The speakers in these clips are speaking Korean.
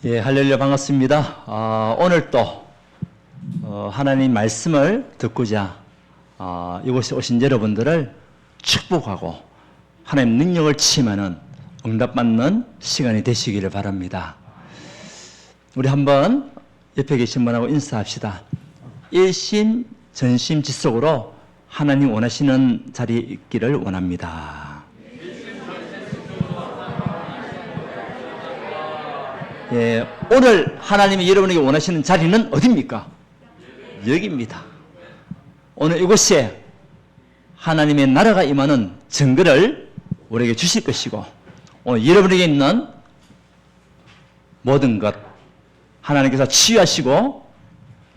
예, 할렐루야 반갑습니다. 오늘 또 하나님 말씀을 듣고자 이곳에 오신 여러분들을 축복하고 하나님 능력을 체험하는 응답받는 시간이 되시기를 바랍니다. 우리 한번 옆에 계신 분하고 인사합시다. 일심 전심 지속으로 하나님 원하시는 자리에 있기를 원합니다. 예, 오늘 하나님이 여러분에게 원하시는 자리는 어디입니까? 여기입니다. 오늘 이곳에 하나님의 나라가 임하는 증거를 우리에게 주실 것이고, 오늘 여러분에게 있는 모든 것 하나님께서 치유하시고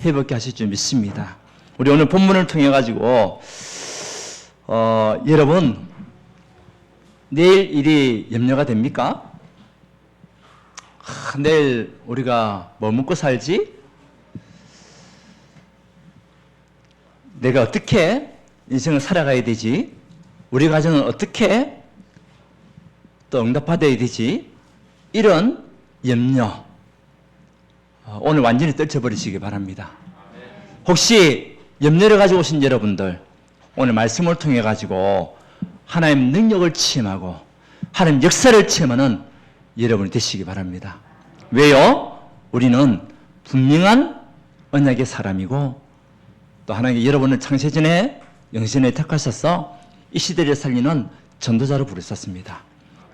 회복케 하실 줄 믿습니다. 우리 오늘 본문을 통해 가지고 여러분 내일 일이 염려가 됩니까? 내일 우리가 뭐 먹고 살지? 내가 어떻게 인생을 살아가야 되지? 우리 가정은 어떻게 또 응답받아야 되지? 이런 염려 오늘 완전히 떨쳐버리시기 바랍니다. 혹시 염려를 가지고 오신 여러분들 오늘 말씀을 통해 가지고 하나님 능력을 체험하고 하나님 역사를 체험하는 여러분이 되시기 바랍니다. 왜요? 우리는 분명한 언약의 사람이고 또 하나님께 여러분을 창세전에 영신에 택하셔서 이 시대를 살리는 전도자로 부르셨습니다.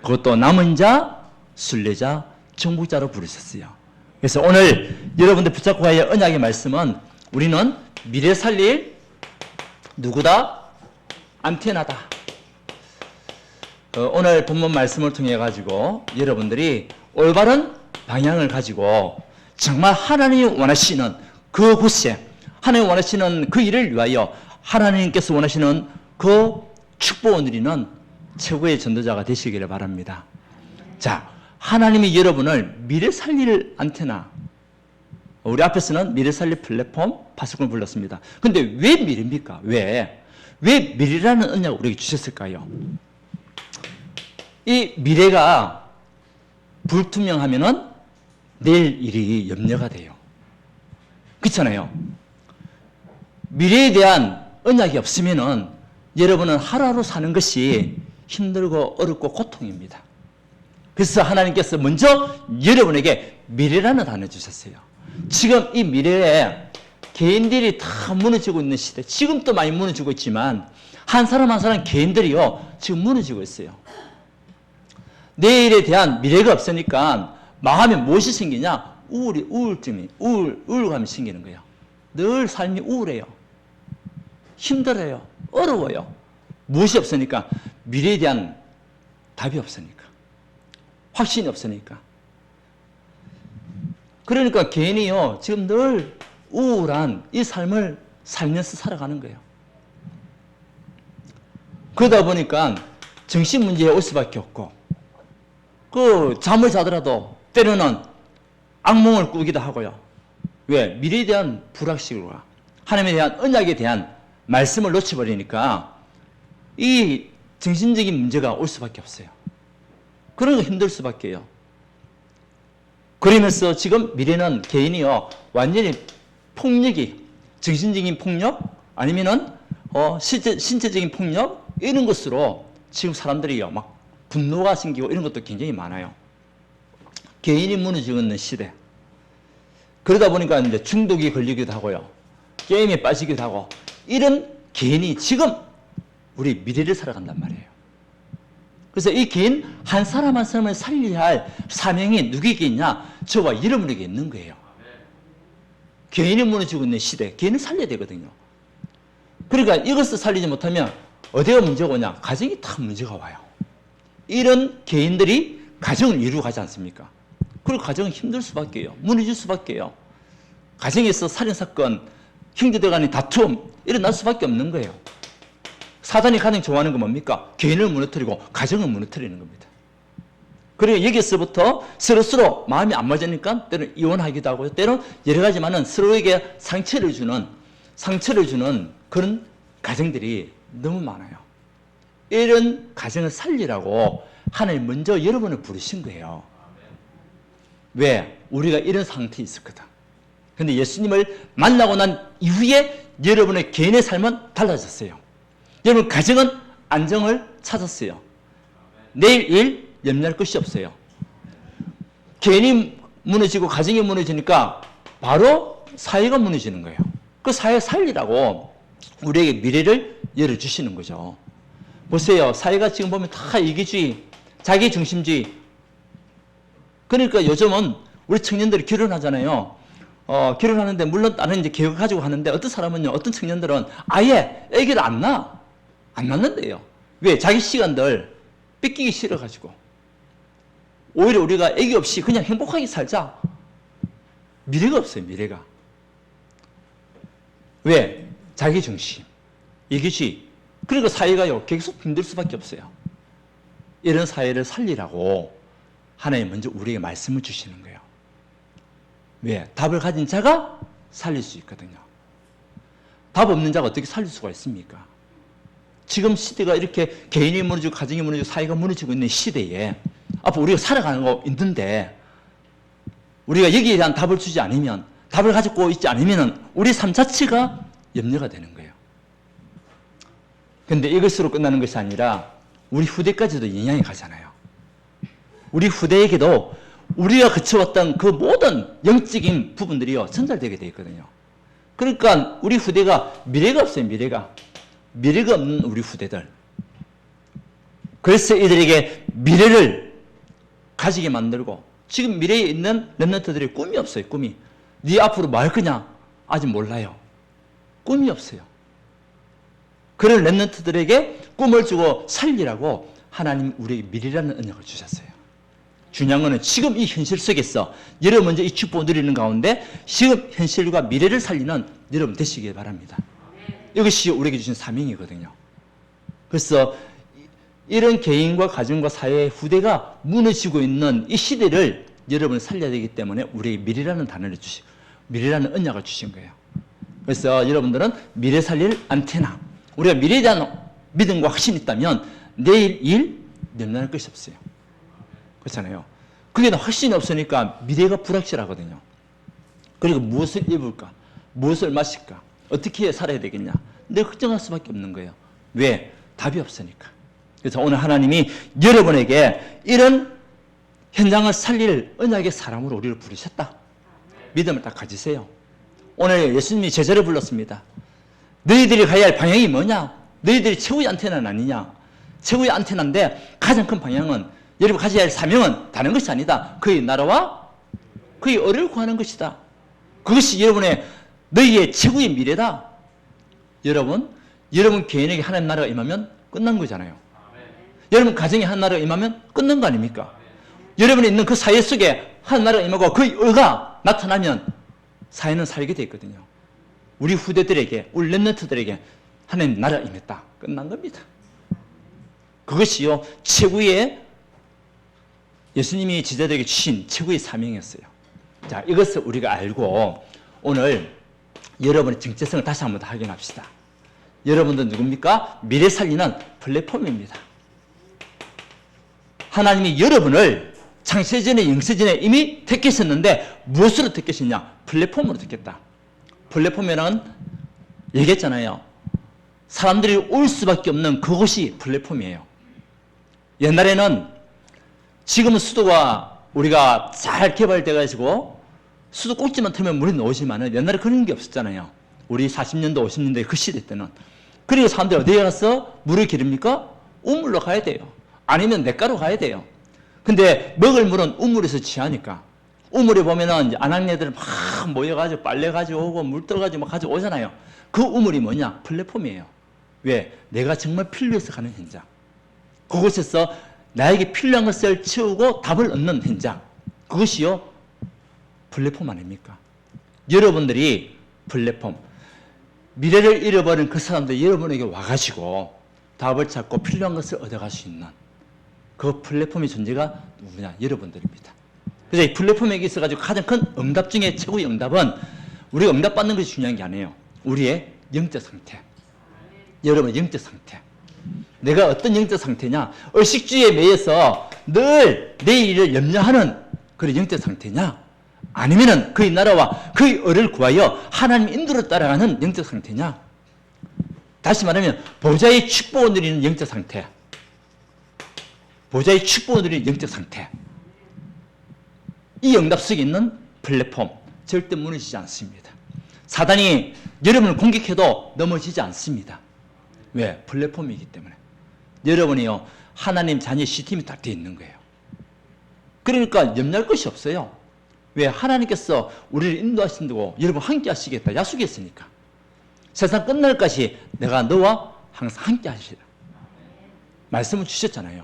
그것도 남은 자, 순례자, 정복자로 부르셨어요. 그래서 오늘 여러분들 붙잡고 가야 할 언약의 말씀은 우리는 미래 살릴 누구다? 안테나다. 오늘 본문 말씀을 통해 가지고 여러분들이 올바른 방향을 가지고 정말 하나님이 원하시는 그곳에 하나님이 원하시는 그 일을 위하여 하나님께서 원하시는 그 축복을 누리는 최고의 전도자가 되시기를 바랍니다. 자, 하나님이 여러분을 미래 살릴 안테나, 우리 앞에서는 미래 살릴 플랫폼 파수꾼을 불렀습니다. 근데 왜 미래입니까? 왜 미래라는 언약을 우리에게 주셨을까요? 이 미래가 불투명하면은 내일 일이 염려가 돼요. 그렇잖아요. 미래에 대한 언약이 없으면은 여러분은 하루하루 사는 것이 힘들고 어렵고 고통입니다. 그래서 하나님께서 먼저 여러분에게 미래라는 단어를 주셨어요. 지금 이 미래에 개인들이 다 무너지고 있는 시대, 지금도 많이 무너지고 있지만 한 사람 한 사람 개인들이요 지금 무너지고 있어요. 내일에 대한 미래가 없으니까 망하면 무엇이 생기냐? 우울감이 생기는 거예요. 늘 삶이 우울해요. 힘들어요. 어려워요. 무엇이 없으니까? 미래에 대한 답이 없으니까. 확신이 없으니까. 그러니까 개인이요 지금 늘 우울한 이 삶을 살면서 살아가는 거예요. 그러다 보니까 정신 문제에 올 수밖에 없고, 잠을 자더라도 때로는 악몽을 꾸기도 하고요. 왜? 미래에 대한 불확실과 하나님에 대한 언약에 대한 말씀을 놓쳐버리니까 이 정신적인 문제가 올 수밖에 없어요. 그러니까 힘들 수밖에요. 그러면서 지금 미래는 개인이요 완전히 폭력이 정신적인 폭력 아니면은 신체적인 폭력 이런 것으로 지금 사람들이요 막 분노가 생기고 이런 것도 굉장히 많아요. 개인이 무너지고 있는 시대. 그러다 보니까 이제 중독이 걸리기도 하고요. 게임에 빠지기도 하고 이런 개인이 지금 우리 미래를 살아간단 말이에요. 그래서 이 개인 한 사람 한 사람을 살려야 할 사명이 누구에게 있냐? 저와 여러분에게 있는 거예요. 개인이 무너지고 있는 시대, 개인을 살려야 되거든요. 그러니까 이것을 살리지 못하면 어디가 문제가 오냐? 가정이 다 문제가 와요. 이런 개인들이 가정을 이루어가지 않습니까? 그리고 가정은 힘들 수밖에요. 무너질 수밖에요. 가정에서 살인사건, 형제들 간의 다툼 일어날 수밖에 없는 거예요. 사단이 가장 좋아하는 건 뭡니까? 개인을 무너뜨리고 가정을 무너뜨리는 겁니다. 그리고 여기서부터 서로 마음이 안 맞으니까 때로는 이혼하기도 하고요. 때로는 여러 가지만은 서로에게 상처를 주는 그런 가정들이 너무 많아요. 이런 가정을 살리라고 하나님 먼저 여러분을 부르신 거예요. 왜? 우리가 이런 상태에 있었거든. 근데 예수님을 만나고 난 이후에 여러분의 개인의 삶은 달라졌어요. 여러분 가정은 안정을 찾았어요. 내일 일 염려할 것이 없어요. 개인이 무너지고 가정이 무너지니까 바로 사회가 무너지는 거예요. 그 사회 살리라고 우리에게 미래를 열어주시는 거죠. 보세요. 사회가 지금 보면 다 이기주의, 자기중심주의. 그러니까 요즘은 우리 청년들이 결혼하잖아요. 결혼하는데 물론 다른 이제 계획을 가지고 하는데 어떤 사람은요, 어떤 청년들은 아예 아기를 안 낳는데요. 왜? 자기 시간들 뺏기기 싫어가지고. 오히려 우리가 아기 없이 그냥 행복하게 살자. 미래가 없어요, 미래가. 왜? 자기중심, 이기주의. 그리고 사회가요, 계속 힘들 수밖에 없어요. 이런 사회를 살리라고 하나님 먼저 우리에게 말씀을 주시는 거예요. 왜? 답을 가진 자가 살릴 수 있거든요. 답 없는 자가 어떻게 살릴 수가 있습니까? 지금 시대가 이렇게 개인이 무너지고 가정이 무너지고 사회가 무너지고 있는 시대에 앞으로 우리가 살아가는 거 있는데 우리가 여기에 대한 답을 주지 않으면, 답을 가지고 있지 않으면 우리 삶 자체가 염려가 되는 거예요. 그런데 이것으로 끝나는 것이 아니라 우리 후대까지도 영향이 가잖아요. 우리 후대에게도 우리가 거쳐왔던 그 모든 영적인 부분들이요, 전달되게 되어 있거든요. 그러니까 우리 후대가 미래가 없어요, 미래가. 미래가 없는 우리 후대들. 그래서 이들에게 미래를 가지게 만들고, 지금 미래에 있는 렘넌트들이 꿈이 없어요, 꿈이. 네 앞으로 뭐 할 거냐? 아직 몰라요. 꿈이 없어요. 그런 렘넌트들에게 꿈을 주고 살리라고 하나님 우리에게 미래라는 언약을 주셨어요. 중요한 거는 지금 이 현실 속에서 여러분 먼저 이 축복을 누리는 가운데 지금 현실과 미래를 살리는 여러분 되시길 바랍니다. 이것이 우리에게 주신 사명이거든요. 그래서 이런 개인과 가정과 사회의 후대가 무너지고 있는 이 시대를 여러분이 살려야 되기 때문에 우리에게 미래라는 단어를 주시고 미래라는 언약을 주신 거예요. 그래서 여러분들은 미래 살릴 안테나, 우리가 미래에 대한 믿음과 확신이 있다면 내일 일 염려할 것이 없어요. 그렇잖아요. 그게 확신이 없으니까 미래가 불확실하거든요. 그리고 무엇을 입을까? 무엇을 마실까? 어떻게 살아야 되겠냐? 내가 걱정할 수밖에 없는 거예요. 왜? 답이 없으니까. 그래서 오늘 하나님이 여러분에게 이런 현장을 살릴 언약의 사람으로 우리를 부르셨다. 믿음을 딱 가지세요. 오늘 예수님이 제자를 불렀습니다. 너희들이 가야 할 방향이 뭐냐? 너희들이 최후의 안테나는 아니냐? 최후의 안테나인데 가장 큰 방향은, 여러분 가져야 할 사명은 다른 것이 아니다. 그의 나라와 그의 의를 구하는 것이다. 그것이 너희의 최고의 미래다. 여러분 개인에게 하나님 나라가 임하면 끝난 거잖아요. 여러분 가정에 하나님 나라가 임하면 끝난 거 아닙니까? 여러분이 있는 그 사회 속에 하나님 나라가 임하고 그의 의가 나타나면 사회는 살게 돼 있거든요. 우리 후대들에게, 우리 렘넌트들에게 하나님 나라가 임했다. 끝난 겁니다. 그것이요, 최고의 예수님이 제자들에게 주신 최고의 사명이었어요. 자, 이것을 우리가 알고 오늘 여러분의 정체성을 다시 한번 더 확인합시다. 여러분들 누굽니까? 미래 살리는 플랫폼입니다. 하나님이 여러분을 창세전에 영세전에 이미 택하셨는데 무엇으로 택하셨냐? 플랫폼으로 택했다. 플랫폼이란 얘기했잖아요. 사람들이 올 수밖에 없는 그곳이 플랫폼이에요. 옛날에는, 지금은 수도가 우리가 잘 개발돼가지고 수도 꼭지만 틀면 물이 나오지만은 옛날에 그런 게 없었잖아요. 우리 40년도 50년대 그 시대 때는. 그리고 사람들이 어디에 가서 물을 기릅니까? 우물로 가야 돼요. 아니면 냇가로 가야 돼요. 근데 먹을 물은 우물에서 취하니까, 우물에 보면은 이제 아낙네들 막 모여가지고 빨래 가져오고 물 떠가지고 막 가져오잖아요. 그 우물이 뭐냐? 플랫폼이에요. 왜? 내가 정말 필요해서 가는 현장. 그곳에서 나에게 필요한 것을 채우고 답을 얻는 현장. 그것이요, 플랫폼 아닙니까? 여러분들이 플랫폼. 미래를 잃어버린 그 사람들이 여러분에게 와가지고 답을 찾고 필요한 것을 얻어갈 수 있는 그 플랫폼의 존재가 누구냐? 여러분들입니다. 그래서 이 플랫폼에게 있어가지고 가장 큰 응답 중에 최고의 응답은, 우리가 응답받는 것이 중요한 게 아니에요. 우리의 영적 상태. 여러분의 영적 상태. 내가 어떤 영적 상태냐? 의식주의에 매여서 늘 내일을 염려하는 그런 영적 상태냐? 아니면은 그의 나라와 그의 의를 구하여 하나님 인도를 따라가는 영적 상태냐? 다시 말하면 보좌의 축복을 누리는 영적 상태. 보좌의 축복을 누리는 영적 상태. 이 응답 속에 있는 플랫폼 절대 무너지지 않습니다. 사단이 여러분을 공격해도 넘어지지 않습니다. 왜? 플랫폼이기 때문에. 여러분이요 하나님 자녀의 시스템이 딱 되어 있는 거예요. 그러니까 염려할 것이 없어요. 왜? 하나님께서 우리를 인도하신다고 여러분 함께 하시겠다 약속했으니까. 세상 끝날까지 내가 너와 항상 함께 하시라 말씀을 주셨잖아요.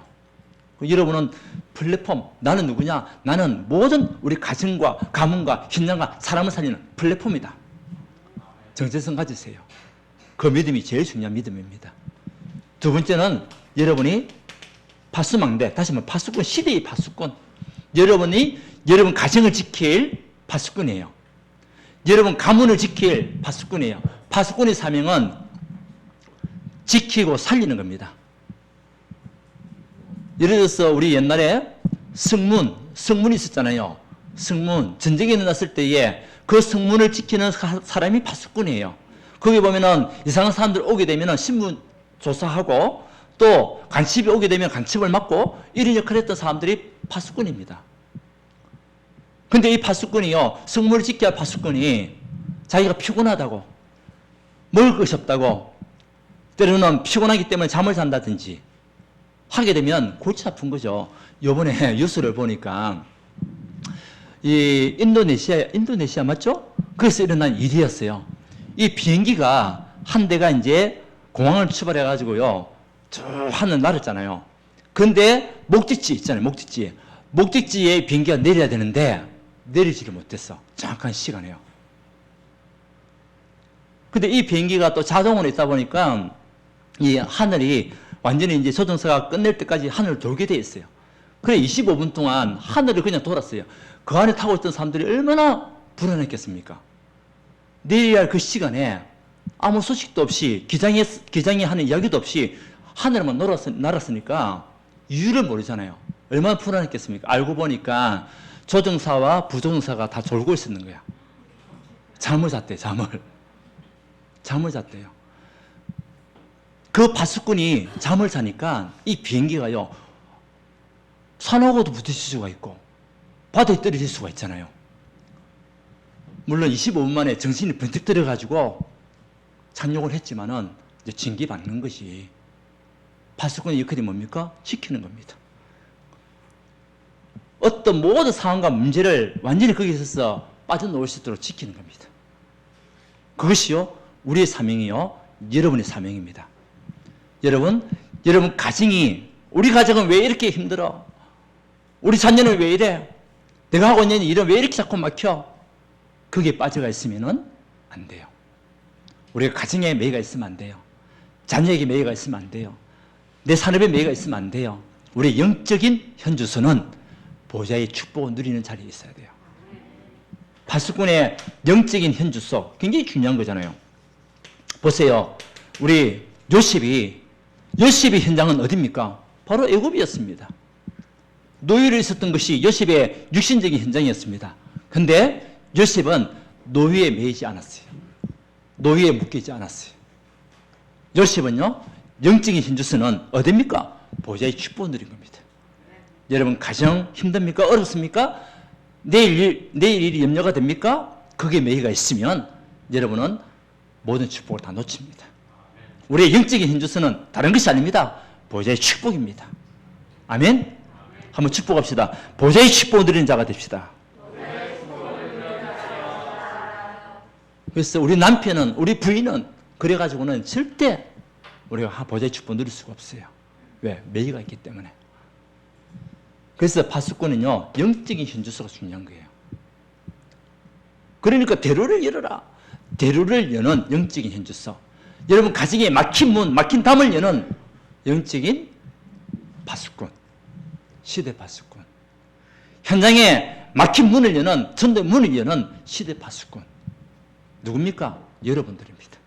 여러분은 플랫폼, 나는 누구냐? 나는 모든 우리 가정과 가문과 현장과 사람을 살리는 플랫폼이다. 정체성 가지세요. 그 믿음이 제일 중요한 믿음입니다. 두 번째는 여러분이 파수망대, 다시 말해 파수꾼, 시대의 파수꾼. 여러분이 여러분 가정을 지킬 파수꾼이에요. 여러분 가문을 지킬 파수꾼이에요. 파수꾼의 사명은 지키고 살리는 겁니다. 예를 들어서 우리 옛날에 성문이 있었잖아요. 성문, 전쟁이 일어났을 때에 그 성문을 지키는 사람이 파수꾼이에요. 거기 보면은 이상한 사람들 오게 되면은 신문 조사하고 또 간첩이 오게 되면 간첩을 맡고 이런 역할을 했던 사람들이 파수꾼입니다. 근데 이 파수꾼이요, 성문을 지켜야 할 파수꾼이 자기가 피곤하다고, 먹을 것이 없다고, 때로는 피곤하기 때문에 잠을 잔다든지 하게 되면 골치 아픈 거죠. 요번에 뉴스를 보니까 이 인도네시아 맞죠? 거기서 일어난 일이었어요. 이 비행기가 한 대가 이제 공항을 출발해 가지고요 저 하늘 날았잖아요. 근데 목적지 있잖아요. 목적지에 비행기가 내려야 되는데 내리지를 못했어. 정확한 시간에요. 근데 이 비행기가 또 자동으로 있다 보니까 이 하늘이 완전히 이제 조종사가 끝낼 때까지 하늘을 돌게 돼 있어요. 그래 25분 동안 하늘을 그냥 돌았어요. 그 안에 타고 있던 사람들이 얼마나 불안했겠습니까? 내려야 할 그 시간에 아무 소식도 없이 기장이 하는 이야기도 없이 하늘만 날았으니까 이유를 모르잖아요. 얼마나 불안했겠습니까? 알고 보니까 조종사와 부조종사가 다 졸고 있었는 거야. 잠을 잤대요. 잠을 잤대요. 그 파수꾼이 잠을 자니까 이 비행기가요 산호고도 부딪힐 수가 있고 바다에 떨어질 수가 있잖아요. 물론 25분 만에 정신이 번뜩 들어가지고 착륙을 했지만은 이제 징계받는 것이 파수꾼의 역할이 뭡니까? 지키는 겁니다. 어떤 모든 상황과 문제를 완전히 거기서 빠져나올 수 있도록 지키는 겁니다. 그것이요 우리의 사명이요 여러분의 사명입니다. 여러분 가정이, 우리 가정은 왜 이렇게 힘들어? 우리 자녀는 왜 이래? 내가 하고 있는 일은 왜 이렇게 자꾸 막혀? 거기에 빠져가 있으면 안 돼요. 우리가 가정에 매여가 있으면 안 돼요. 자녀에게 매여가 있으면 안 돼요. 내 산업에 매여가 있으면 안 돼요. 우리의 영적인 현주소는 보좌의 축복을 누리는 자리에 있어야 돼요. 파수꾼의 영적인 현주소 굉장히 중요한 거잖아요. 보세요. 우리 요셉의 현장은 어디입니까? 바로 애굽이었습니다. 노예로 있었던 것이 요셉의 육신적인 현장이었습니다. 그런데 요셉은 노예에 매이지 않았어요. 노예에 묶이지 않았어요. 요셉은요 영적인 현주소는 어디입니까? 보좌의 축복을 누린 겁니다. 여러분 가정 힘듭니까? 어렵습니까? 내일 일이 염려가 됩니까? 거기에 매이가 있으면 여러분은 모든 축복을 다 놓칩니다. 우리의 영적인 현주소는 다른 것이 아닙니다. 보좌의 축복입니다. 아멘? 한번 축복합시다. 보좌의 축복을 누리는 자가 됩시다. 그래서 우리 남편은, 우리 부인은 그래가지고는 절대 우리가 보좌의 축복을 누릴 수가 없어요. 왜? 매이가 있기 때문에. 그래서 파수꾼은요 영적인 현주소가 중요한 거예요. 그러니까 대로를 열어라. 대로를 여는 영적인 현주소. 여러분 가정에 막힌 문, 막힌 담을 여는 영적인 파수꾼, 시대 파수꾼. 현장에 막힌 문을 여는, 전도의 문을 여는 시대 파수꾼. 누굽니까? 여러분들입니다.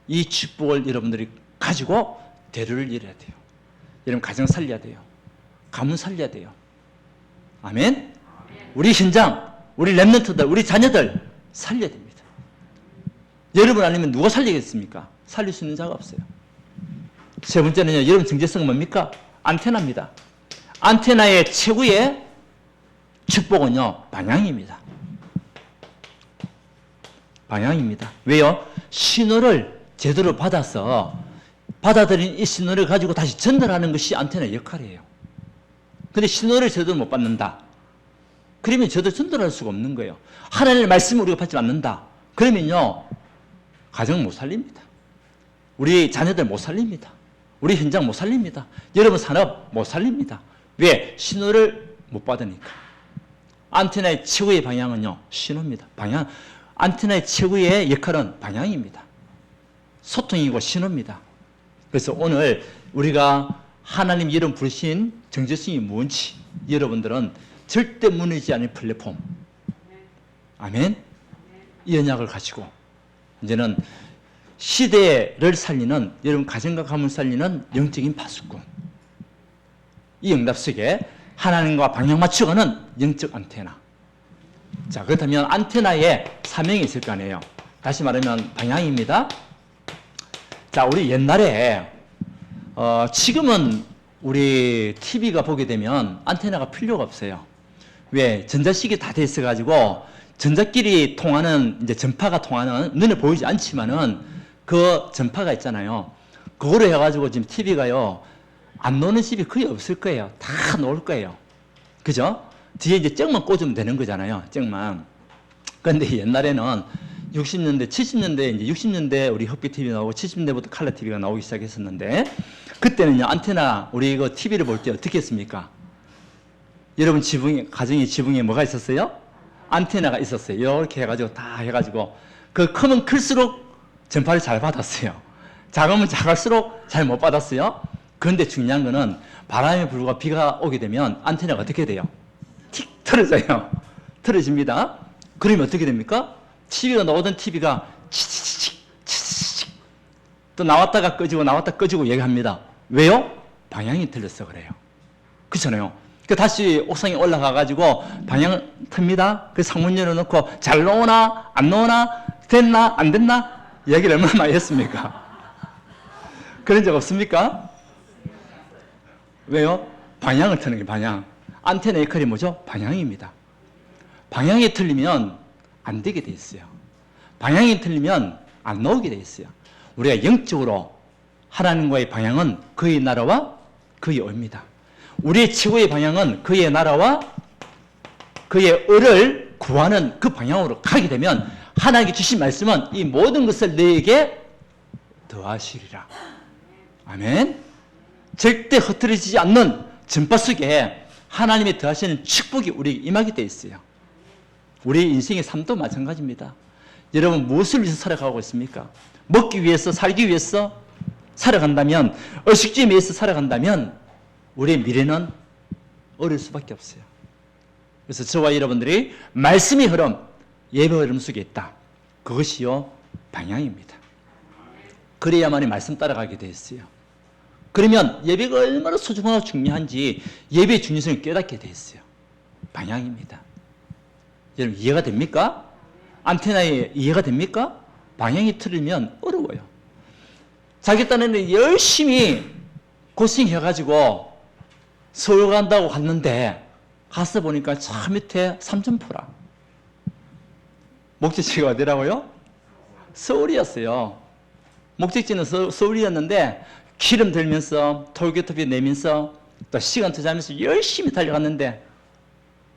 이 축복을 여러분들이 가지고 대로를 열어야 돼요. 여러분 가정 살려야 돼요. 가문 살려야 돼요. 아멘? 우리 현장, 우리 렘넌트들, 우리 자녀들 살려야 됩니다. 여러분 아니면 누가 살리겠습니까? 살릴 수 있는 자가 없어요. 세 번째는요, 여러분 정체성은 뭡니까? 안테나입니다. 안테나의 최고의 축복은요, 방향입니다. 방향입니다. 왜요? 신호를 제대로 받아서 받아들인 이 신호를 가지고 다시 전달하는 것이 안테나의 역할이에요. 근데 신호를 제대로 못 받는다. 그러면 제대로 전달할 수가 없는 거예요. 하나님의 말씀을 우리가 받지 않는다. 그러면요, 가정 못 살립니다. 우리 자녀들 못 살립니다. 우리 현장 못 살립니다. 여러분 산업 못 살립니다. 왜? 신호를 못 받으니까. 안테나의 최고의 방향은요, 신호입니다. 방향. 안테나의 최고의 역할은 방향입니다. 소통이고 신호입니다. 그래서 오늘 우리가 하나님 이름 부르신 정체성이 뭔지 여러분들은 절대 무너지지 않을 플랫폼. 아멘. 이 언약을 가지고 이제는 시대를 살리는, 여러분 가정과 가문을 살리는 영적인 파수꾼. 이 응답 속에 하나님과 방향 맞추가는 영적 안테나. 자, 그렇다면 안테나에 사명이 있을 거 아니에요. 다시 말하면 방향입니다. 자, 우리 옛날에 지금은 우리 TV가 보게 되면 안테나가 필요가 없어요. 왜? 전자식이 다 돼 있어가지고 전자끼리 통하는, 이제 전파가 통하는, 눈에 보이지 않지만은 그 전파가 있잖아요. 그거로 해가지고 지금 TV가요, 안 노는 집이 거의 없을 거예요. 다 놓을 거예요. 그죠? 뒤에 이제 잭만 꽂으면 되는 거잖아요. 잭만. 그런데 옛날에는 60년대, 70년대, 이제 60년대 우리 흑백 TV 나오고 70년대부터 칼라 TV가 나오기 시작했었는데, 그때는요, 안테나, 우리 이거 TV를 볼 때 어떻게 했습니까? 여러분 지붕에, 가정의 지붕에 뭐가 있었어요? 안테나가 있었어요. 이렇게 해가지고 다 해가지고, 그 크면 클수록 전파를 잘 받았어요. 작으면 작을수록 잘 못 받았어요. 그런데 중요한 거는 바람이 불고 비가 오게 되면 안테나가 어떻게 돼요? 틱 틀어져요. 틀어집니다. 그러면 어떻게 됩니까? TV가 나오던 TV가 치치치치 또 나왔다가 꺼지고 나왔다 꺼지고 얘기합니다. 왜요? 방향이 틀렸어 그래요. 그렇잖아요. 그 다시 옥상에 올라가 가지고 방향을 틉니다. 그 창문 열어놓고 잘 나오나 안 나오나 됐나 안 됐나 얘기를 얼마나 많이 했습니까? 그런 적 없습니까? 왜요? 방향을 트는 게 방향. 안테나 역할이 뭐죠? 방향입니다. 방향이 틀리면 안 되게 돼 있어요. 방향이 틀리면 안 나오게 돼 있어요. 우리가 영적으로 하나님과의 방향은 그의 나라와 그의 의입니다. 우리의 최고의 방향은 그의 나라와 그의 의를 구하는 그 방향으로 가게 되면 하나님께 주신 말씀은 이 모든 것을 너에게 더하시리라. 아멘. 절대 흐트러지지 않는 전파 속에 하나님의 더하시는 축복이 우리에게 임하게 되어 있어요. 우리 인생의 삶도 마찬가지입니다. 여러분 무엇을 위해서 살아가고 있습니까? 먹기 위해서, 살기 위해서 살아간다면, 의식주에 의해서 살아간다면 우리의 미래는 어려울 수밖에 없어요. 그래서 저와 여러분들이 말씀의 흐름, 예배 흐름 속에 있다. 그것이요 방향입니다. 그래야만이 말씀 따라가게 되어 있어요. 그러면 예배가 얼마나 소중하고 중요한지 예배의 중요성을 깨닫게 되어 있어요. 방향입니다. 여러분 이해가 됩니까? 안테나에 이해가 됩니까? 방향이 틀리면 어려워요. 자기 딴에는 열심히 고생해가지고 서울 간다고 갔는데 가서 보니까 저 밑에 삼천포라. 목적지가 어디라고요? 서울이었어요. 목적지는 서울이었는데 기름 들면서 톨게이트비 내면서 또 시간 투자하면서 열심히 달려갔는데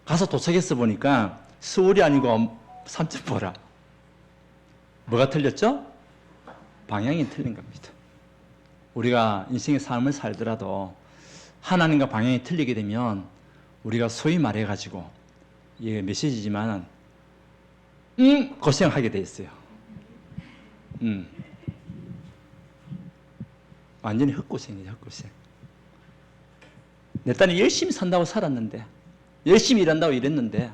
가서 도착해서 보니까 서울이 아니고 삼천포라. 뭐가 틀렸죠? 방향이 틀린 겁니다. 우리가 인생의 삶을 살더라도 하나님과 방향이 틀리게 되면 우리가 소위 말해가지고 이게 메시지지만 고생하게 돼 있어요. 완전히 헛고생이죠, 헛고생. 내 딸이 열심히 산다고 살았는데, 열심히 일한다고 일했는데,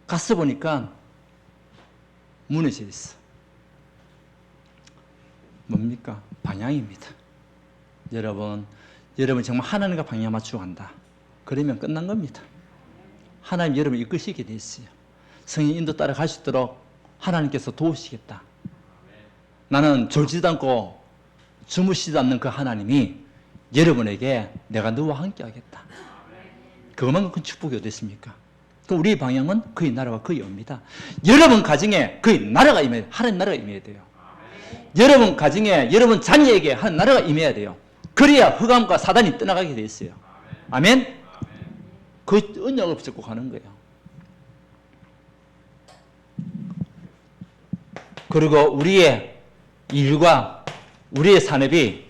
가서 보니까 무너져 있어. 뭡니까? 방향입니다. 여러분 정말 하나님과 방향 맞추고 간다. 그러면 끝난 겁니다. 하나님 여러분을 이끄시게 돼 있어요. 성령 인도 따라갈 수 있도록 하나님께서 도우시겠다. 나는 졸지도 않고 주무시지 않는 그 하나님이 여러분에게 내가 너와 함께 하겠다. 그것만큼 큰 축복이 어디 있습니까? 그럼 우리의 방향은 그의 나라와 그의 의입니다. 여러분 가정에 그의 나라가 임해야 돼요. 하나님 나라가 임해야 돼요. 여러분 가정에 여러분 자녀에게 하나님 나라가 임해야 돼요. 그래야 흑암과 사단이 떠나가게 돼 있어요. 아멘? 그 언약을 붙잡고 가는 거예요. 그리고 우리의 일과 우리의 산업이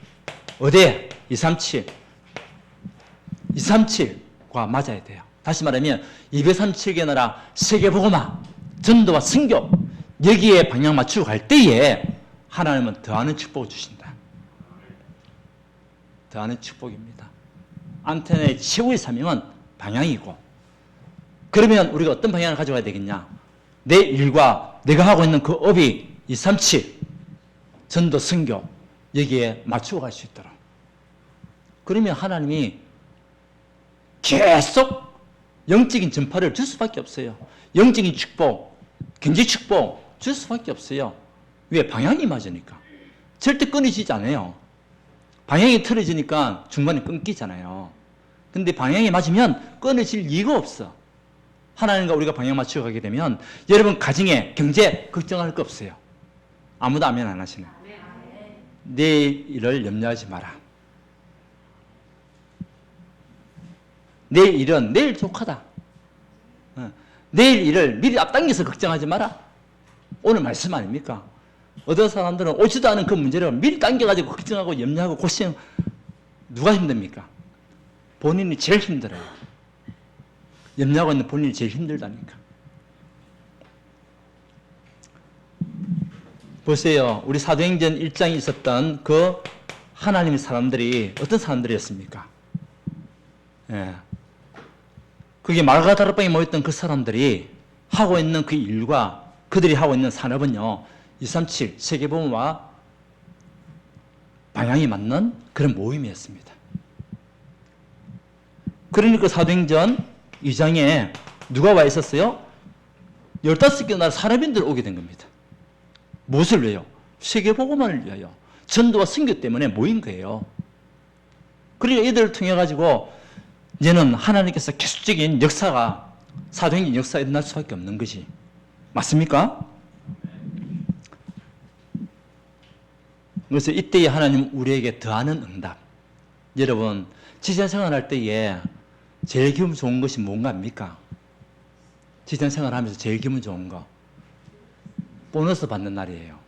어디에? 237과 맞아야 돼요. 다시 말하면 237개 나라 세계복음화, 전도와 선교 여기에 방향 맞추고 갈 때에 하나님은 더하는 축복을 주신다. 더하는 축복입니다. 안테나의 최후의 사명은 방향이고, 그러면 우리가 어떤 방향을 가져가야 되겠냐? 내 일과 내가 하고 있는 그 업이 237 전도 선교 여기에 맞추어 갈 수 있도록. 그러면 하나님이 계속 영적인 전파를 줄 수밖에 없어요. 영적인 축복, 경제 축복 줄 수밖에 없어요. 왜? 방향이 맞으니까. 절대 끊어지지 않아요. 방향이 틀어지니까 중간에 끊기잖아요. 근데 방향이 맞으면 끊어질 이유가 없어. 하나님과 우리가 방향 맞추어 가게 되면 여러분 가정에 경제 걱정할 거 없어요. 아무도 아멘 안 하시네. 내일을 염려하지 마라. 내일 일은 내일 족하다. 내일 일을 미리 앞당겨서 걱정하지 마라. 오늘 말씀 아닙니까? 어떤 사람들은 오지도 않은 그 문제를 미리 당겨가지고 걱정하고 염려하고 고생. 누가 힘듭니까? 본인이 제일 힘들어요. 염려하고 있는 본인이 제일 힘들다니까. 보세요. 우리 사도행전 1장에 있었던 그 하나님의 사람들이 어떤 사람들이었습니까? 예. 그게 말과 다락방에 모였던 그 사람들이 하고 있는 그 일과 그들이 하고 있는 산업은요, 237 세계복음화 방향이 맞는 그런 모임이었습니다. 그러니까 사도행전 2장에 누가 와 있었어요? 15개 나라 산업인들 오게 된 겁니다. 무엇을 위해요? 세계복음화를 위하여. 전도와 선교 때문에 모인 거예요. 그러니까 이들을 통해 가지고 이제는 하나님께서 계속적인 역사가 사도행전 역사에 일어날 수밖에 없는 것이 맞습니까? 그래서 이때에 하나님 우리에게 더하는 응답. 여러분 직장 생활할 때에 제일 기분 좋은 것이 뭔가 합니까? 직장 생활하면서 제일 기분 좋은 거 보너스 받는 날이에요.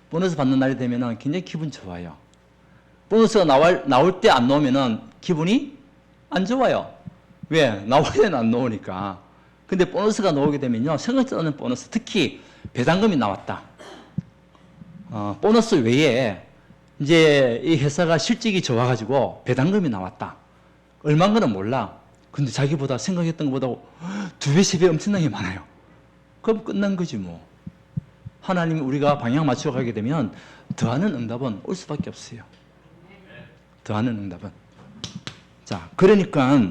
보너스 받는 날이 되면 굉장히 기분 좋아요. 보너스가 나올 때 안 나오면 기분이 안 좋아요. 왜? 나올 때는 안 나오니까. 근데 보너스가 나오게 되면요, 생각지 않은 보너스, 특히 배당금이 나왔다. 보너스 외에 이제 이 회사가 실적이 좋아가지고 배당금이 나왔다. 얼마인 거는 몰라. 근데 자기보다 생각했던 것보다 2배, 3배 엄청나게 많아요. 그럼 끝난 거지 뭐. 하나님이 우리가 방향 맞춰 가게 되면 더하는 응답은 올 수밖에 없어요. 더하는 응답은. 자, 그러니까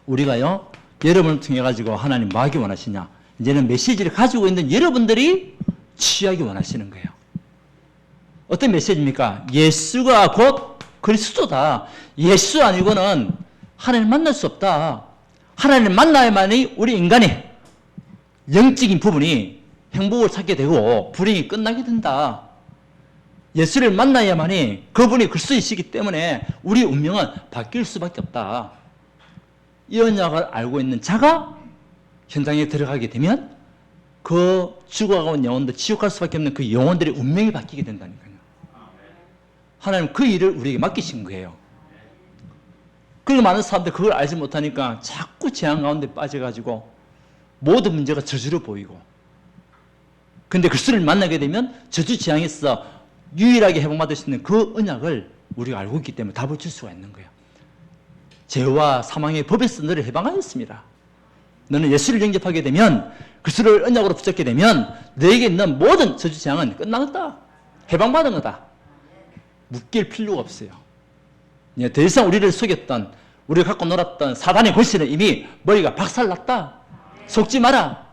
우리가요, 여러분을 통해 가지고 하나님 뭐 하기 원하시냐? 이제는 메시지를 가지고 있는 여러분들이 취하기 원하시는 거예요. 어떤 메시지입니까? 예수가 곧 그리스도다. 예수 아니고는 하나님 만날 수 없다. 하나님 만나야만이 우리 인간의 영적인 부분이 행복을 찾게 되고 불행이 끝나게 된다. 예수를 만나야만이 그분이 그리스도이시기 때문에 우리 운명은 바뀔 수밖에 없다. 이 언약을 알고 있는 자가 현장에 들어가게 되면 그 죽어가는 영혼들, 지옥 갈 수밖에 없는 그 영혼들의 운명이 바뀌게 된다니까요. 하나님 그 일을 우리에게 맡기신 거예요. 그리고 많은 사람들 그걸 알지 못하니까 자꾸 재앙 가운데 빠져가지고 모든 문제가 저주로 보이고, 근데 그리스도를 만나게 되면 저주 재앙에서 유일하게 회복받을 수 있는 그 언약을 우리가 알고 있기 때문에 답을 줄 수가 있는 거예요. 죄와 사망의 법에서 너를 해방하였습니다. 너는 예수를 영접하게 되면, 그리스도를 언약으로 붙잡게 되면 너에게 있는 모든 저주 재앙은 끝나겠다. 해방받은 거다. 묶일 필요가 없어요. 더 이상 우리를 속였던, 우리가 갖고 놀았던 사단의 권세는 이미 머리가 박살났다. 속지 마라.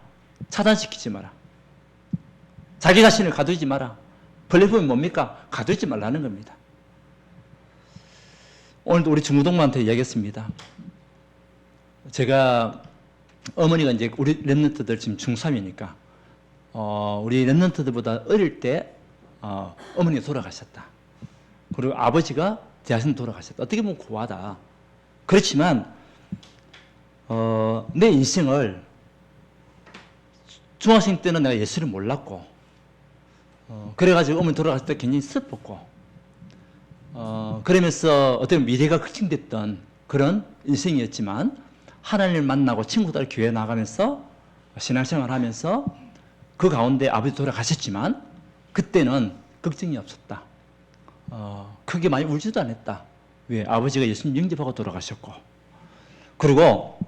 차단시키지 마라. 자기 자신을 가두지 마라. 플랫폼이 뭡니까? 가두지 말라는 겁니다. 오늘도 우리 중고동무한테 이야기했습니다. 제가 어머니가 이제 우리 랩런트들 지금 중3이니까 우리 랩런트들보다 어릴 때 어머니가 돌아가셨다. 그리고 아버지가 대학생 돌아가셨다. 어떻게 보면 고하다. 그렇지만 내 인생을 중학생 때는 내가 예수를 몰랐고 그래가지고 어머니 돌아갔을 때 굉장히 슬펐고 그러면서 어떤 미래가 걱정됐던 그런 인생이었지만 하나님을 만나고 친구들 교회 나가면서 신앙생활 하면서 그 가운데 아버지 돌아가셨지만 그때는 걱정이 없었다. 크게 많이 울지도 않았다. 왜? 아버지가 예수님 영접하고 돌아가셨고 그리고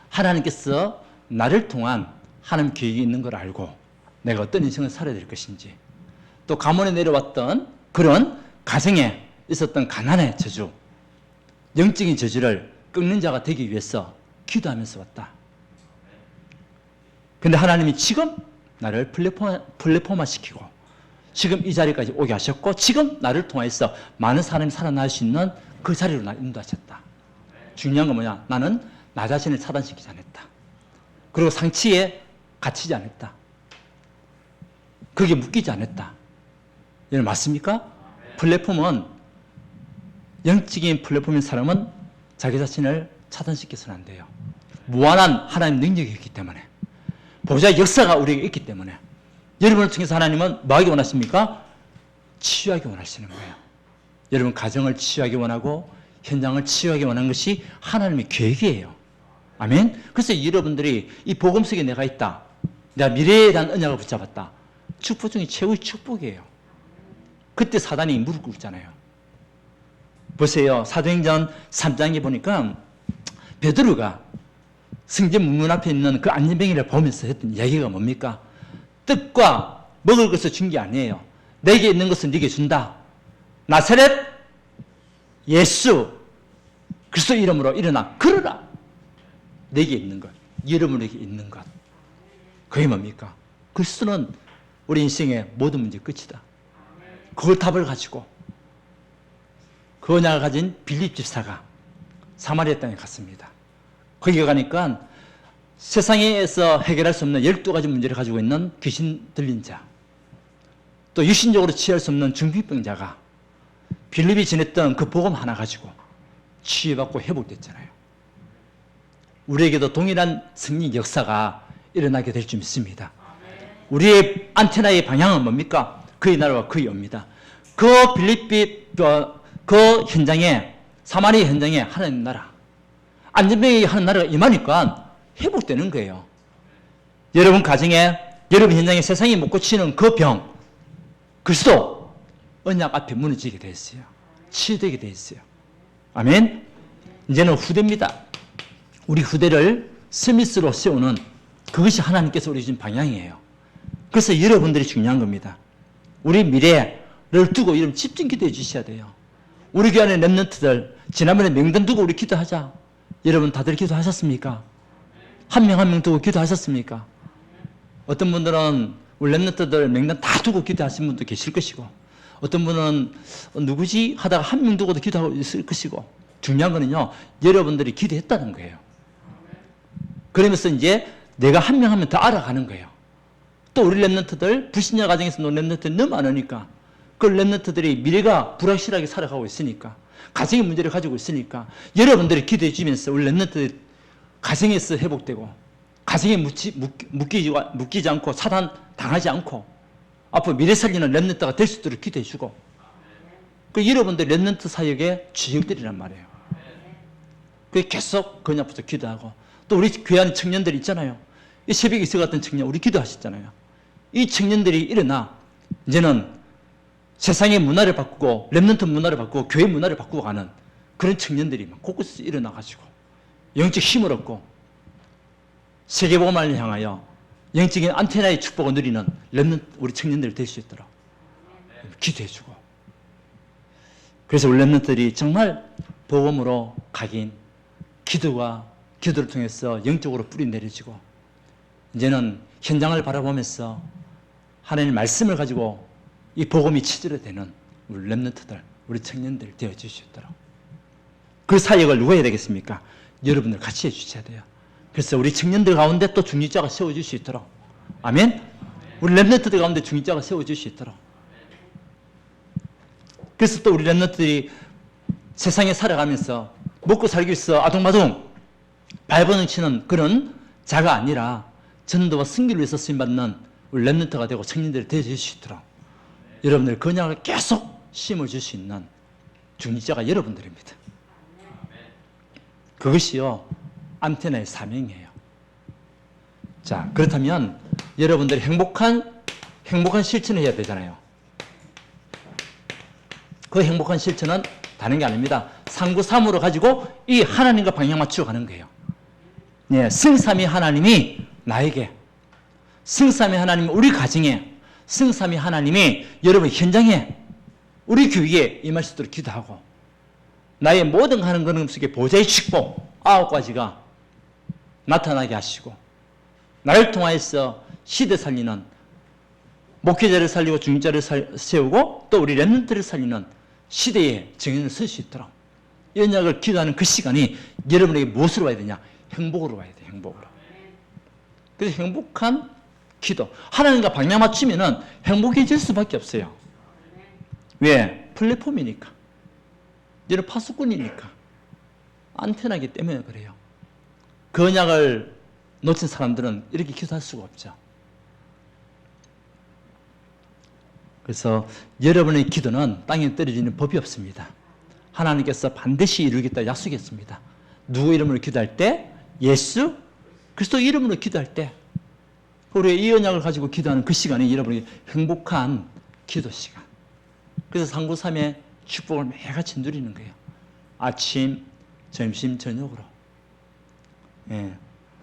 하나님께서 나를 통한 하나님 계획이 있는 걸 알고 내가 어떤 인생을 살아야 될 것인지 또 가문에 내려왔던 그런 가정에 있었던 가난의 저주, 영적인 저주를 꺾는 자가 되기 위해서 기도하면서 왔다. 근데 하나님이 지금 나를 플랫폼화시키고 지금 이 자리까지 오게 하셨고 지금 나를 통해서 많은 사람이 살아날 수 있는 그 자리로 나 인도하셨다. 중요한 건 뭐냐? 나는 나 자신을 차단시키지 않았다. 그리고 상치에 갇히지 않았다. 거기에 묶이지 않았다. 여러분 맞습니까? 플랫폼은 영적인 플랫폼인 사람은 자기 자신을 차단시켜서는 안 돼요. 무한한 하나님 능력이 있기 때문에 보좌의 역사가 우리에게 있기 때문에 여러분을 통해서 하나님은 뭐 하기 원하십니까? 치유하기 원하시는 거예요. 여러분 가정을 치유하기 원하고 현장을 치유하기 원하는 것이 하나님의 계획이에요. 아멘. 그래서 여러분들이 이 복음 속에 내가 있다. 내가 미래에 대한 언약을 붙잡았다. 축복 중에 최고의 축복이에요. 그때 사단이 무릎 꿇잖아요. 보세요. 사도행전 3장에 보니까 베드로가 성전 문문 앞에 있는 그 안전뱅이를 보면서 했던 이야기가 뭡니까? 뜻과 먹을 것을 준 게 아니에요. 내게 있는 것을 네게 준다. 나사렛 예수 그리스도 이름으로 일어나 걸어라. 내게 있는 것, 여러분에게 있는 것. 그게 뭡니까? 그리스도는 우리 인생의 모든 문제 끝이다. 그걸 답을 가지고 그 언약을 가진 빌립 집사가 사마리아 땅에 갔습니다. 거기 가니까 세상에서 해결할 수 없는 12가지 문제를 가지고 있는 귀신 들린 자, 또 육신적으로 치유할 수 없는 중풍병자가 빌립이 지냈던 그 복음 하나 가지고 치유받고 회복됐잖아요. 우리에게도 동일한 승리 역사가 일어나게 될 줄 믿습니다. 우리의 안테나의 방향은 뭡니까? 그의 나라와 그의 옵니다. 그 빌립비 그 현장에 사마리아 현장에 하나님 나라 안전병이 하는 나라가 임하니까 회복되는 거예요. 여러분 가정에 여러분 현장에 세상이 못 고치는 그 병 그리스도 언약 앞에 무너지게 되었어요. 치유되게 되었어요. 아멘. 이제는 후대입니다. 우리 후대를 스미스로 세우는 그것이 하나님께서 우리 주신 방향이에요. 그래서 여러분들이 중요한 겁니다. 우리 미래를 두고 여러분 집중 기도해 주셔야 돼요. 우리 교회 안에 랩런트들 지난번에 명단 두고 우리 기도하자. 여러분 다들 기도하셨습니까? 한 명 한 명 두고 기도하셨습니까? 어떤 분들은 우리 랩런트들 명단 다 두고 기도하신 분도 계실 것이고 어떤 분은 누구지 하다가 한 명 두고도 기도하고 있을 것이고 중요한 거는요 여러분들이 기도했다는 거예요. 그러면서 이제 내가 한 명 한 명 더 알아가는 거예요. 또 우리 랩런트들 불신자 가정에서 노는 랩런트들이 너무 많으니까 그 랩런트들이 미래가 불확실하게 살아가고 있으니까 가정의 문제를 가지고 있으니까 여러분들이 기도해 주면서 우리 랩런트들 가정에서 회복되고 가정에 묶이지 않고 사단 당하지 않고 앞으로 미래 살리는 랩런트가 될 수 있도록 기도해 주고 그 여러분들 랩런트 사역의 주역들이란 말이에요. 그 계속 그냥부터 기도하고 또 우리 교회 안에 청년들 있잖아요. 이 새벽에 있어 갔던 청년 우리 기도하셨잖아요. 이 청년들이 일어나 이제는 세상의 문화를 바꾸고 랩런트 문화를 바꾸고 교회 문화를 바꾸고 가는 그런 청년들이 막 곳곳에서 일어나가지고 영적 힘을 얻고 세계복음을 향하여 영적인 안테나의 축복을 누리는 랩런트 우리 청년들이 될 수 있도록 기도해주고 그래서 우리 랩런트들이 정말 복음으로 각인 기도를 통해서 영적으로 뿌리 내려지고 이제는 현장을 바라보면서 하나님의 말씀을 가지고 이 복음이 치들어되는 우리 렘넌트들, 우리 청년들 되어 주실 수 있도록 그 사역을 누가 해야 되겠습니까? 여러분들 같이 해주셔야 돼요. 그래서 우리 청년들 가운데 또 중직자가 세워줄 수 있도록 아멘? 우리 렘넌트들 가운데 중직자가 세워줄 수 있도록 그래서 또 우리 렘넌트들이 세상에 살아가면서 먹고 살기 위해서 아둥바둥 발버둥 치는 그런 자가 아니라 전도와 승기를 위해서 쓰임받는 우리 렘넌트가 되고 청년들이 되어줄 수 있도록 여러분들 그냥을 계속 심어줄 수 있는 중직자가 여러분들입니다. 그것이요 안테나의 사명이에요. 자, 그렇다면 여러분들이 행복한 실천을 해야 되잖아요. 그 행복한 실천은 다른 게 아닙니다. 상구삼으로 가지고 이 하나님과 방향 맞추어 가는 거예요. 예, 승삼위 하나님이 나에게, 승삼위 하나님이 우리 가정에, 승삼위 하나님이 여러분 현장에, 우리 교회에 임할 수 있도록 기도하고 나의 모든 하는 그런 속에 보좌의 축복 9가지가 나타나게 하시고 나를 통하여서 시대 살리는 목회자를 살리고 중직자를 세우고 또 우리 렘넌트를 살리는 시대의 정인을 쓸 수 있도록 이 언약을 기도하는 그 시간이 여러분에게 무엇으로 와야 되냐? 행복으로 와야 돼. 행복으로. 그래서 행복한 기도. 하나님과 방향 맞추면은 행복해질 수밖에 없어요. 왜? 플랫폼이니까. 여러분 파수꾼이니까. 안테나기 때문에 그래요. 그 언약을 놓친 사람들은 이렇게 기도할 수가 없죠. 그래서 여러분의 기도는 땅에 떨어지는 법이 없습니다. 하나님께서 반드시 이루겠다 약속했습니다. 누구 이름으로 기도할 때? 예수 그리스도 이름으로 기도할 때 우리의 이 언약을 가지고 기도하는 그 시간이 여러분이 행복한 기도 시간. 그래서 상구삼의 축복을 매일같이 누리는 거예요. 아침, 점심, 저녁으로. 예.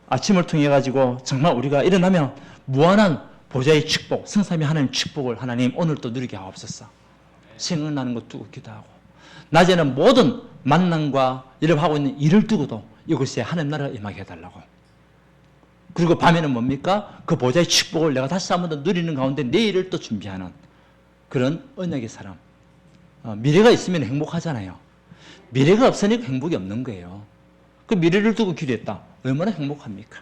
아침을 통해 가지고 정말 우리가 일어나면 무한한 보좌의 축복, 성삼위 하나님 축복을 하나님 오늘 또 누리게 하옵소서. 생각나는 것 두고 기도하고 낮에는 모든 만남과 여러분 하고 있는 일을 두고도 이곳에 하나님 나라가 임하게 해달라고. 그리고 밤에는 뭡니까? 그 보좌의 축복을 내가 다시 한 번 더 누리는 가운데 내일을 또 준비하는 그런 언약의 사람. 미래가 있으면 행복하잖아요. 미래가 없으니까 행복이 없는 거예요. 그 미래를 두고 기도했다. 얼마나 행복합니까?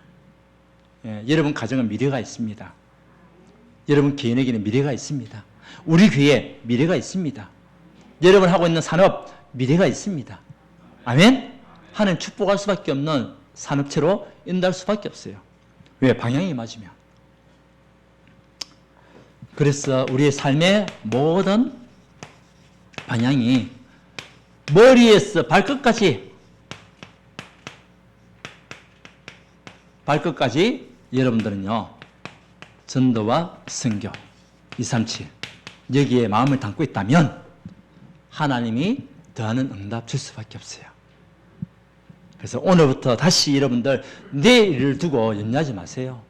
예, 여러분 가정은 미래가 있습니다. 여러분 개인에게는 미래가 있습니다. 우리 교회에 미래가 있습니다. 여러분 하고 있는 산업 미래가 있습니다. 아멘? 하나님 축복할 수밖에 없는 산업체로 인도할 수밖에 없어요. 왜? 방향이 맞으면. 그래서 우리의 삶의 모든 방향이 머리에서 발끝까지 여러분들은요 전도와 선교 237 여기에 마음을 담고 있다면 하나님이 더하는 응답 줄 수밖에 없어요. 그래서 오늘부터 다시 여러분들 내일을 두고 염려하지 마세요.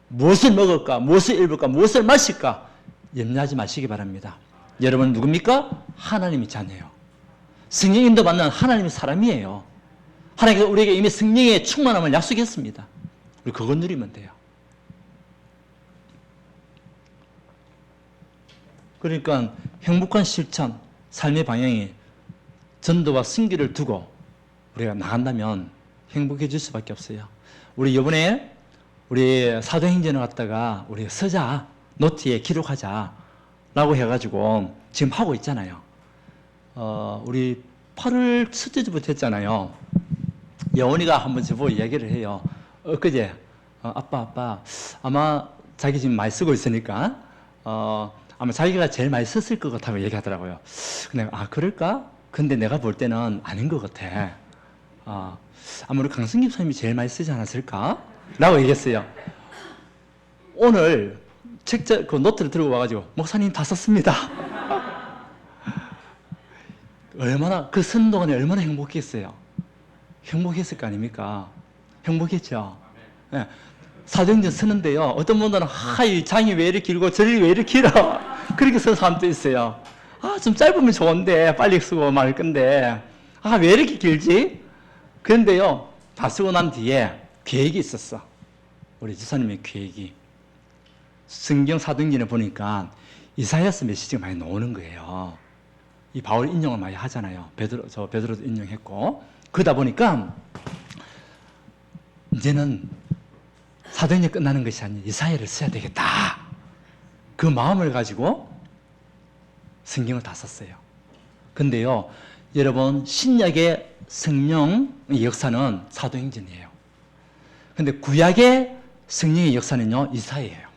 무엇을 먹을까, 무엇을 입을까, 무엇을 마실까 염려하지 마시기 바랍니다. 여러분 누굽니까? 하나님이 자녀예요. 성령 인도 받는 하나님의 사람이에요. 하나님께서 우리에게 이미 성령의 충만함을 약속했습니다. 우리 그거 누리면 돼요. 그러니까 행복한 실천, 삶의 방향이 전도와 승기를 두고 우리가 나간다면 행복해질 수밖에 없어요. 우리 이번에 우리 사도행전을 갖다가 우리 서자, 노트에 기록하자라고 해가지고 지금 하고 있잖아요. 우리 8월 첫째 주부터 했잖아요. 여원이가 한번 저보고 이야기를 해요. 엊그제 아빠 아마 자기 지금 많이 쓰고 있으니까 아마 자기가 제일 많이 썼을 것 같다고 얘기하더라고요. 근데 그럴까? 근데 내가 볼 때는 아닌 것 같아. 아마 우리 강승기 선생님이 제일 많이 쓰지 않았을까? 라고 얘기했어요. 오늘 그 노트를 들고 와가지고 목사님 다 썼습니다. 얼마나 그 쓰는 동안에 얼마나 행복했어요. 행복했을 거 아닙니까? 행복했죠. 네. 사도행전 쓰는데요. 어떤 분들은 이 장이 왜 이렇게 길고 저리 왜 이렇게 길어? 그렇게 쓰는 사람도 있어요. 좀 짧으면 좋은데 빨리 쓰고 말 건데 왜 이렇게 길지? 그런데요, 다 쓰고 난 뒤에 계획이 있었어. 우리 지사님의 계획이. 성경 사도행전에 보니까 이사야서 메시지가 많이 나오는 거예요. 이 바울 인용을 많이 하잖아요. 베드로도 인용했고. 그러다 보니까 이제는 사도행전이 끝나는 것이 아니라 이사야를 써야 되겠다. 그 마음을 가지고 성경을 다 썼어요. 근데요, 여러분, 신약의 성령의 역사는 사도행전이에요. 근데 구약의 성령의 역사는요, 이사야예요.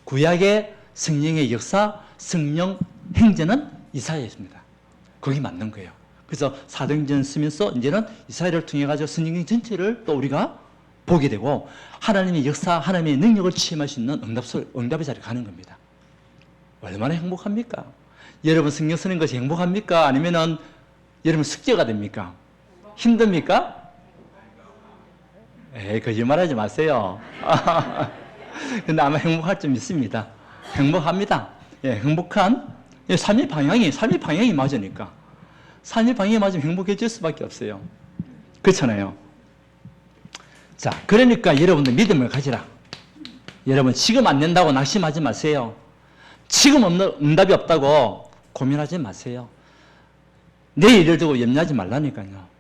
구약의 성령의 역사, 성령 행전은 이사야입니다. 거기 맞는 거예요. 그래서 사도행전 쓰면서 이제는 이사야를 통해 가지고 성경 전체를 또 우리가 보게 되고 하나님의 역사, 하나님의 능력을 체험할 수 있는 응답의 자리에 가는 겁니다. 얼마나 행복합니까? 여러분 성경 쓰는 것이 행복합니까? 아니면은 여러분 숙제가 됩니까? 힘듭니까? 거짓말하지 마세요. 근데 아마 행복할 좀 있습니다. 행복합니다. 행복한 삶의 방향이 맞으니까. 삶의 방향이 맞으면 행복해질 수밖에 없어요. 그렇잖아요. 자, 그러니까 여러분들 믿음을 가지라. 여러분 지금 안 된다고 낙심하지 마세요. 지금 응답이 없다고 고민하지 마세요. 내일을 두고 염려하지 말라니까요.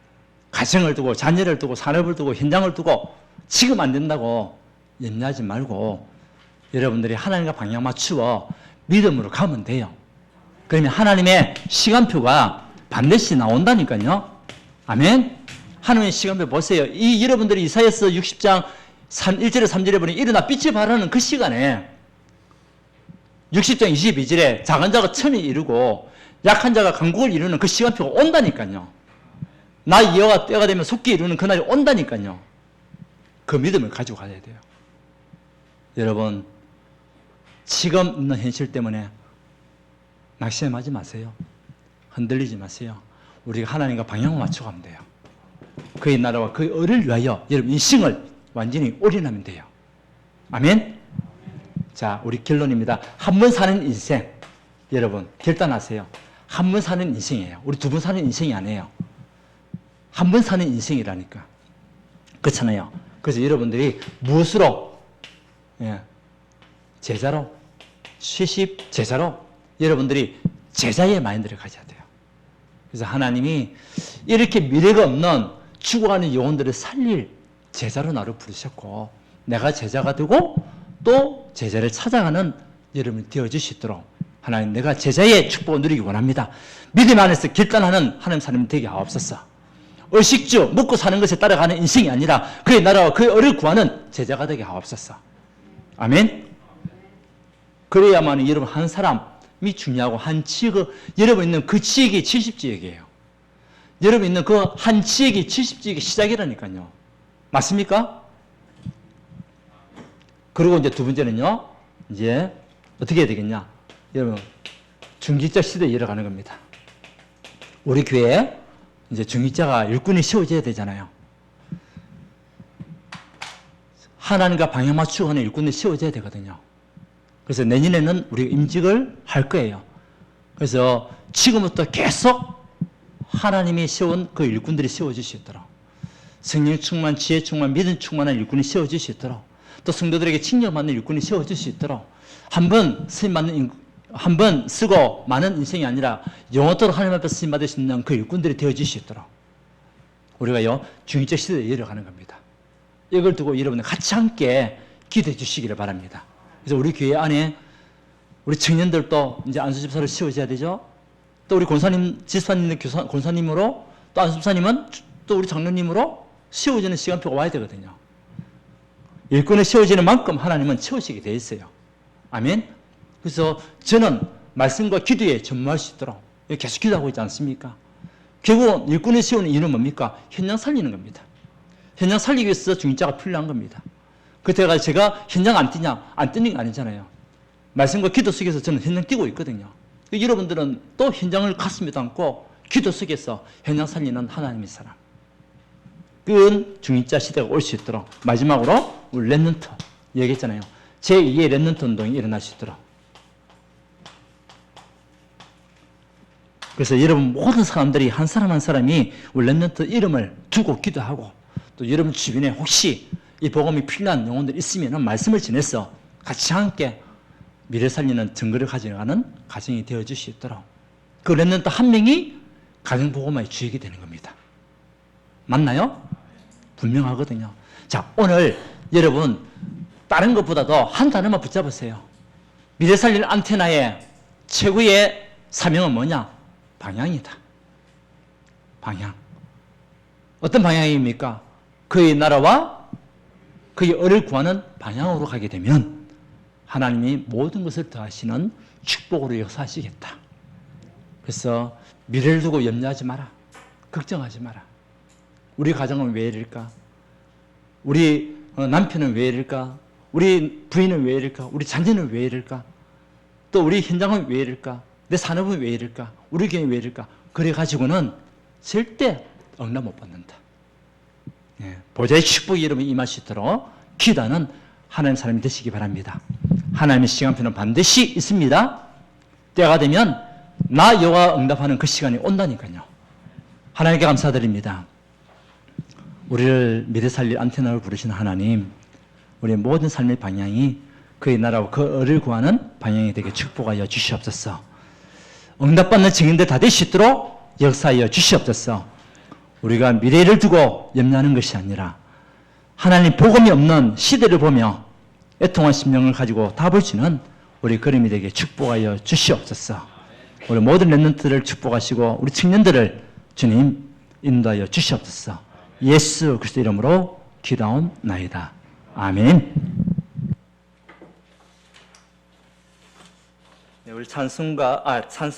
가정을 두고 자녀를 두고 산업을 두고 현장을 두고 지금 안 된다고 염려하지 말고 여러분들이 하나님과 방향 맞추어 믿음으로 가면 돼요. 그러면 하나님의 시간표가 반드시 나온다니까요. 아멘. 하나님의 시간표 보세요. 이 여러분들이 이사야서 60장 1절에 3절에 보니 일어나 빛이 발하는 그 시간에 60장 22절에 작은 자가 천을 이루고 약한 자가 강국을 이루는 그 시간표가 온다니까요. 나 여호와 때가 되면 속기 이루는 그날이 온다니까요. 그 믿음을 가지고 가야 돼요. 여러분 지금 있는 현실 때문에 낙심하지 마세요. 흔들리지 마세요. 우리가 하나님과 방향을 맞춰 가면 돼요. 그의 나라와 그의 의를 위하여 여러분 인생을 완전히 올인하면 돼요. 아멘. 자, 우리 결론입니다. 한 번 사는 인생, 여러분 결단하세요. 한 번 사는 인생이에요. 우리 두 번 사는 인생이 아니에요. 한 번 사는 인생이라니까. 그렇잖아요. 그래서 여러분들이 무엇으로 제자로 쉬십 제자로 여러분들이 제자의 마인드를 가져야 돼요. 그래서 하나님이 이렇게 미래가 없는 죽어가는 영혼들을 살릴 제자로 나를 부르셨고 내가 제자가 되고 또 제자를 찾아가는 여러분이 되어질 수 있도록 하나님 내가 제자의 축복을 누리기 원합니다. 믿음 안에서 결단하는 하나님 사람이 되게 하옵소서. 의식주 먹고 사는 것에 따라가는 인생이 아니라 그의 나라와 그의 의를 구하는 제자가 되게 하옵소서. 아멘. 그래야만 여러분 한 사람이 중요하고 한 지역 여러분 있는 그 지역이 70지역이에요. 여러분 있는 그 한 지역이 70지역의 시작이라니까요. 맞습니까? 그리고 이제 두 번째는요. 이제 어떻게 해야 되겠냐? 여러분 중직자 시대에 이어가는 겁니다. 우리 교회에 이제 중직자가 일꾼이 세워져야 되잖아요. 하나님과 방향 맞추고 하는 일꾼이 세워져야 되거든요. 그래서 내년에는 우리가 임직을 할 거예요. 그래서 지금부터 계속 하나님이 세운 그 일꾼들이 세워질 수 있도록 성령 충만, 지혜 충만, 믿음 충만한 일꾼이 세워질 수 있도록 또 성도들에게 칭령받는 일꾼이 세워질 수 있도록 한 번 한 번 쓰고 많은 인생이 아니라 영원토록 하나님 앞에 쓰임 받을 수 있는 그 일꾼들이 되어질 수 있도록 우리가요 중직자 시대에 이어가는 겁니다. 이걸 두고 여러분들 같이 함께 기도해 주시기를 바랍니다. 그래서 우리 교회 안에 우리 청년들도 이제 안수집사를 세워줘야 되죠. 또 우리 권사님, 집사님, 권사님으로 또 안수집사님은 또 우리 장로님으로 세워지는 시간표가 와야 되거든요. 일꾼에 세워지는 만큼 하나님은 채우시게 되어 있어요. 아멘. 그래서 저는 말씀과 기도에 전무할 수 있도록 계속 기도하고 있지 않습니까? 결국은 일꾼에 세우는 이유는 뭡니까? 현장 살리는 겁니다. 현장 살리기 위해서 중직자가 필요한 겁니다. 그때가 제가 현장 안 뛰냐? 안 뛰는 게 아니잖아요. 말씀과 기도 속에서 저는 현장 뛰고 있거든요. 여러분들은 또 현장을 가슴에 담고 기도 속에서 현장 살리는 하나님의 사람. 그건 중직자 시대가 올 수 있도록 마지막으로 우리 렘넌트 얘기했잖아요. 제2의 렘넌트 운동이 일어날 수 있도록 그래서 여러분 모든 사람들이 한 사람 한 사람이 우리 렘넌트 이름을 두고 기도하고 또 여러분 주변에 혹시 이 복음이 필요한 영혼들 있으면 말씀을 전해서 같이 함께 미래 살리는 증거를 가져가는 가정이 되어줄 수 있도록 그 렘넌트 한 명이 가정복음화의 주역이 되는 겁니다. 맞나요? 분명하거든요. 자, 오늘 여러분 다른 것보다도 한 단어만 붙잡으세요. 미래 살리는 안테나의 최고의 사명은 뭐냐? 방향이다. 방향. 어떤 방향입니까? 그의 나라와 그의 의를 구하는 방향으로 가게 되면 하나님이 모든 것을 더하시는 축복으로 역사하시겠다. 그래서 미래를 두고 염려하지 마라. 걱정하지 마라. 우리 가정은 왜 이럴까? 우리 남편은 왜 이럴까? 우리 부인은 왜 이럴까? 우리 자녀는 왜 이럴까? 또 우리 현장은 왜 이럴까? 내 산업은 왜 이럴까? 우리 교회는 왜 이럴까? 그래가지고는 절대 응답 못 받는다. 예, 보좌의 축복이 여러분 임할 수 있도록 기도하는 하나님 사람이 되시기 바랍니다. 하나님의 시간표는 반드시 있습니다. 때가 되면 나 여호와 응답하는 그 시간이 온다니까요. 하나님께 감사드립니다. 우리를 미래 살릴 안테나로 부르시는 하나님, 우리의 모든 삶의 방향이 그의 나라와 그 의를 구하는 방향이 되게 축복하여 주시옵소서. 응답받는 증인들 다 될 수 있도록 역사하여 주시옵소서. 우리가 미래를 두고 염려하는 것이 아니라 하나님 복음이 없는 시대를 보며 애통한 심령을 가지고 답을 주는 우리 걸음이 되게 축복하여 주시옵소서. 우리 모든 렘넌트를 축복하시고 우리 청년들을 주님 인도하여 주시옵소서. 예수 그리스도 이름으로 기도하옵나이다. 아멘. 네, 우리 찬송가 찬송